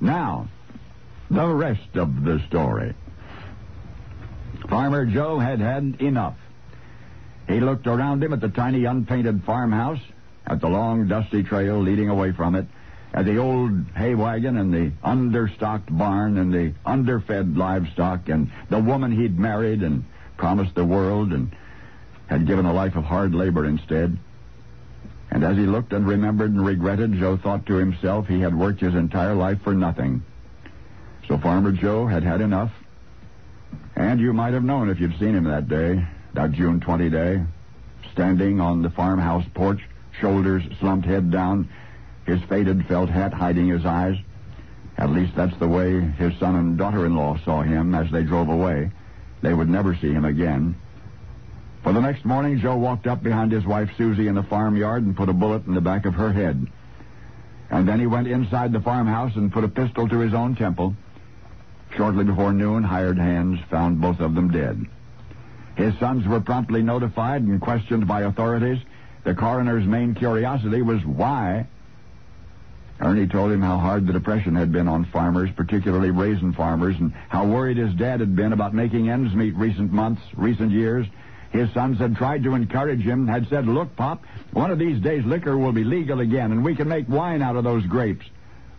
Now, the rest of the story. Farmer Joe had had enough. He looked around him at the tiny unpainted farmhouse, at the long dusty trail leading away from it, at the old hay wagon and the understocked barn and the underfed livestock and the woman he'd married and promised the world and had given a life of hard labor instead. And as he looked and remembered and regretted, Joe thought to himself he had worked his entire life for nothing. So Farmer Joe had had enough. And you might have known if you'd seen him that day, that June 20 day, standing on the farmhouse porch, shoulders slumped, head down, his faded felt hat hiding his eyes. At least that's the way his son and daughter-in-law saw him as they drove away. They would never see him again. For the next morning, Joe walked up behind his wife Susie in the farmyard and put a bullet in the back of her head. And then he went inside the farmhouse and put a pistol to his own temple. Shortly before noon, hired hands found both of them dead. His sons were promptly notified and questioned by authorities. The coroner's main curiosity was why. Ernie told him how hard the Depression had been on farmers, particularly raisin farmers, and how worried his dad had been about making ends meet recent months, recent years. His sons had tried to encourage him, had said, "Look, Pop, one of these days liquor will be legal again, and we can make wine out of those grapes."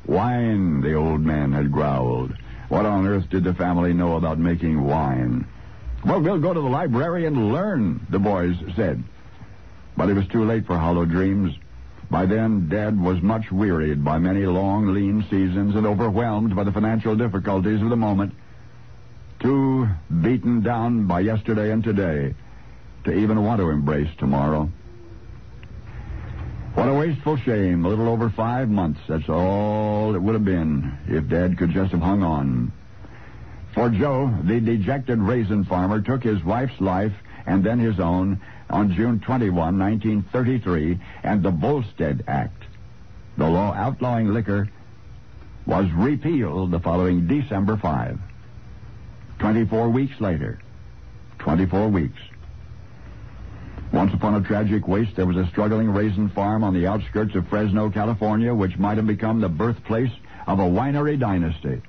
Wine, the old man had growled. What on earth did the family know about making wine? "Well, we'll go to the library and learn," the boys said. But it was too late for hollow dreams. By then, Dad was much wearied by many long, lean seasons and overwhelmed by the financial difficulties of the moment. Too beaten down by yesterday and today to even want to embrace tomorrow. What a wasteful shame. A little over 5 months. That's all it would have been if Dad could just have hung on. For Joe, the dejected raisin farmer took his wife's life and then his own on June 21, 1933, and the Volstead Act, the law outlawing liquor, was repealed the following December 5. 24 weeks later. 24 weeks. Once upon a tragic waste, there was a struggling raisin farm on the outskirts of Fresno, California, which might have become the birthplace of a winery dynasty.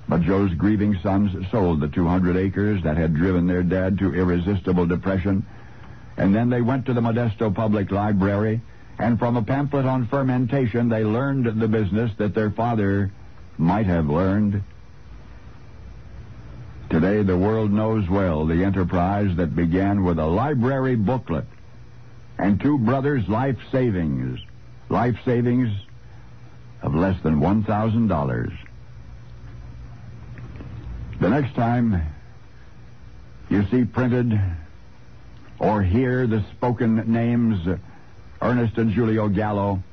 But Joe's grieving sons sold the 200 acres that had driven their dad to irresistible depression, and then they went to the Modesto Public Library, and from a pamphlet on fermentation, they learned the business that their father might have learned. Today, the world knows well the enterprise that began with a library booklet and two brothers' life savings of less than $1,000. The next time you see printed or hear the spoken names Ernest and Julio Gallo,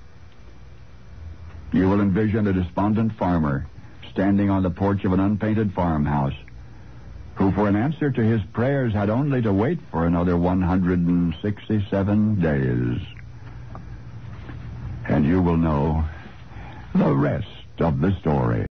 you will envision a despondent farmer standing on the porch of an unpainted farmhouse, who for an answer to his prayers had only to wait for another 167 days. And you will know the rest of the story.